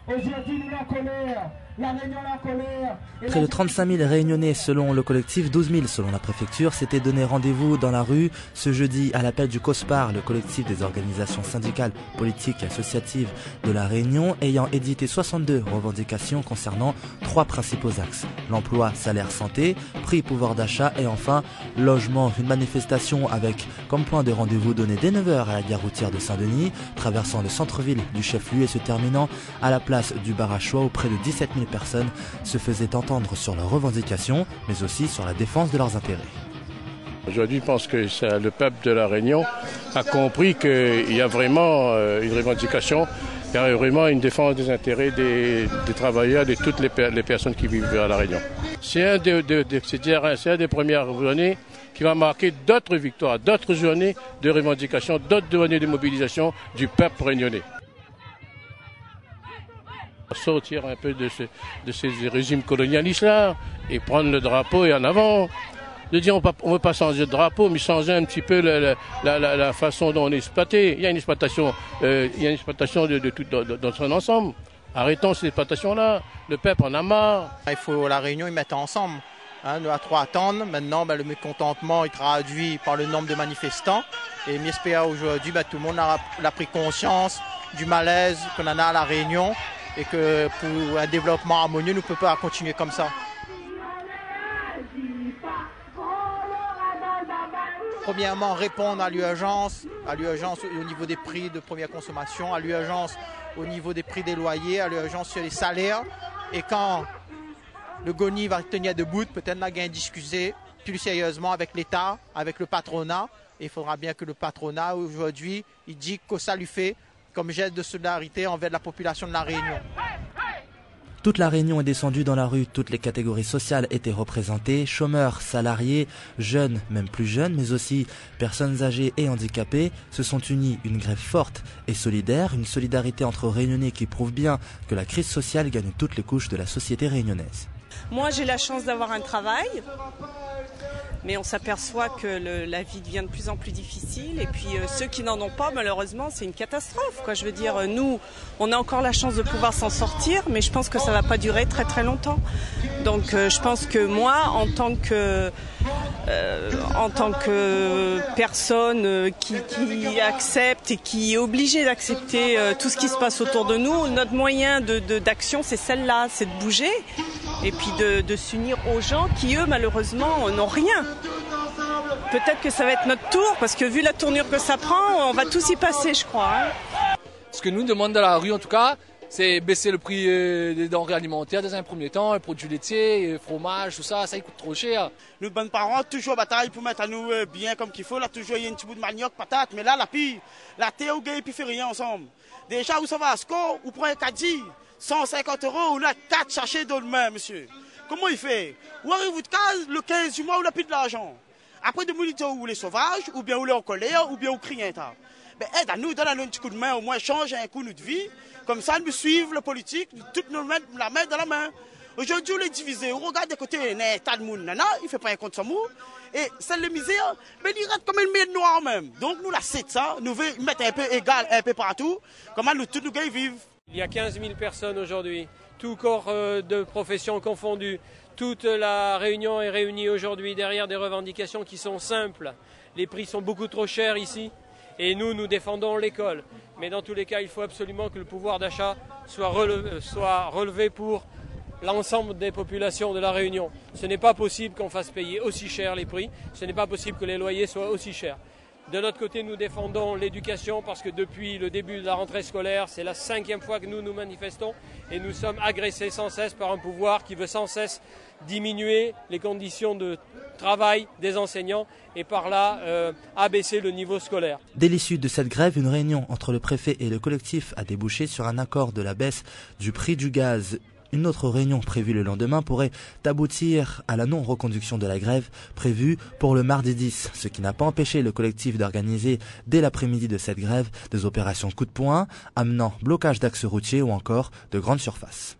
Aujourd'hui, nous la colère, la Réunion la colère. Près de 35 000 réunionnais selon le collectif, 12 000 selon la préfecture, s'étaient donné rendez-vous dans la rue ce jeudi à l'appel du COSPAR, le collectif des organisations syndicales, politiques et associatives de la Réunion, ayant édité 62 revendications concernant 3 principaux axes. L'emploi, salaire, santé, prix, pouvoir d'achat et enfin logement. Une manifestation avec comme point de rendez-vous donné dès 9h à la gare routière de Saint-Denis, traversant le centre-ville du chef-lieu et se terminant à la place du bar à choix où près de 17 000 personnes se faisaient entendre sur leurs revendications, mais aussi sur la défense de leurs intérêts. Aujourd'hui, je pense que le peuple de la Réunion a compris qu'il y a vraiment une revendication, il y a vraiment une défense des intérêts des travailleurs, de toutes les personnes qui vivent à la Réunion. C'est un des premières journées qui va marquer d'autres victoires, d'autres journées de revendication, d'autres journées de mobilisation du peuple réunionnais. Sortir un peu de ces régimes colonialistes-là et prendre le drapeau et en avant. De dire on ne veut pas changer de drapeau, mais changer un petit peu la façon dont on est exploité. Il y a une exploitation, de tout dans son ensemble. Arrêtons cette exploitation-là. Le peuple en a marre. Il faut la Réunion y mettre ensemble. Nous à trop attendre. Maintenant, le mécontentement est traduit par le nombre de manifestants. Et MISPA aujourd'hui, tout le monde a pris conscience du malaise qu'on en a à la Réunion. Et que pour un développement harmonieux, nous ne pouvons pas continuer comme ça. Premièrement, répondre à l'urgence au niveau des prix de première consommation, à l'urgence au niveau des prix des loyers, à l'urgence sur les salaires. Et quand le GONI va tenir debout, peut-être là, discuter plus sérieusement avec l'État, avec le patronat. Et il faudra bien que le patronat, aujourd'hui, il dit que ça lui fait comme geste de solidarité envers la population de la Réunion. Toute la Réunion est descendue dans la rue, toutes les catégories sociales étaient représentées, chômeurs, salariés, jeunes, même plus jeunes, mais aussi personnes âgées et handicapées, se sont unis une grève forte et solidaire, une solidarité entre Réunionnais qui prouve bien que la crise sociale gagne toutes les couches de la société réunionnaise. Moi j'ai la chance d'avoir un travail, mais on s'aperçoit que la vie devient de plus en plus difficile et puis ceux qui n'en ont pas, malheureusement, c'est une catastrophe. Je veux dire, nous, on a encore la chance de pouvoir s'en sortir, mais je pense que ça ne va pas durer très très longtemps. Donc je pense que moi, en tant que personne qui accepte et qui est obligée d'accepter tout ce qui se passe autour de nous, notre moyen d'action, c'est celle-là, c'est de bouger et puis de s'unir aux gens qui, eux, malheureusement, n'ont rien. Peut-être que ça va être notre tour, parce que vu la tournure que ça prend, on va tous y passer, je crois. Ce que nous demandons dans la rue, en tout cas, c'est baisser le prix des denrées alimentaires dans un premier temps, les produits laitiers, les fromages, tout ça, il coûte trop cher. Nous, bonnes parents, toujours bataille pour mettre à nous bien comme qu'il faut. Là, toujours, il y a un petit bout de manioc, patate, mais là, la thé ou gay, puis fait rien ensemble. Déjà, où ça va à score, ou prend un caddie, 150 €, ou là, 4 sachets d'eau de main, monsieur. Comment il fait? Ou arrive-vous de case, le 15 du mois, ou n'a plus de l'argent. Après, de militaires ou les sauvages, ou bien ou les en colère, ou bien ou crient. Ben, aide à nous, donne-nous un petit coup de main, au moins change un coup de vie. Comme ça, nous suivons la politique, toutes nous mettre la main dans la main. Aujourd'hui, on est divisé. On regarde des côtés, il y a un tas de monde, il ne fait pas un compte sur nous. Et celle de misère, mais il rate comme une merde noire même. Donc, nous, la c'est ça, nous voulons mettre un peu égal, un peu partout. Comment nous, tous nous gagnons vivre. Il y a 15 000 personnes aujourd'hui, tout corps de profession confondu. Toute la Réunion est réunie aujourd'hui derrière des revendications qui sont simples. Les prix sont beaucoup trop chers ici et nous défendons l'école. Mais dans tous les cas, il faut absolument que le pouvoir d'achat soit relevé pour l'ensemble des populations de la Réunion. Ce n'est pas possible qu'on fasse payer aussi cher les prix, ce n'est pas possible que les loyers soient aussi chers. De notre côté, nous défendons l'éducation parce que depuis le début de la rentrée scolaire, c'est la 5e fois que nous manifestons et nous sommes agressés sans cesse par un pouvoir qui veut sans cesse diminuer les conditions de travail des enseignants et par là abaisser le niveau scolaire. Dès l'issue de cette grève, une réunion entre le préfet et le collectif a débouché sur un accord de la baisse du prix du gaz. Une autre réunion prévue le lendemain pourrait aboutir à la non-reconduction de la grève prévue pour le mardi 10, ce qui n'a pas empêché le collectif d'organiser dès l'après-midi de cette grève des opérations coup de poing, amenant blocage d'axes routiers ou encore de grandes surfaces.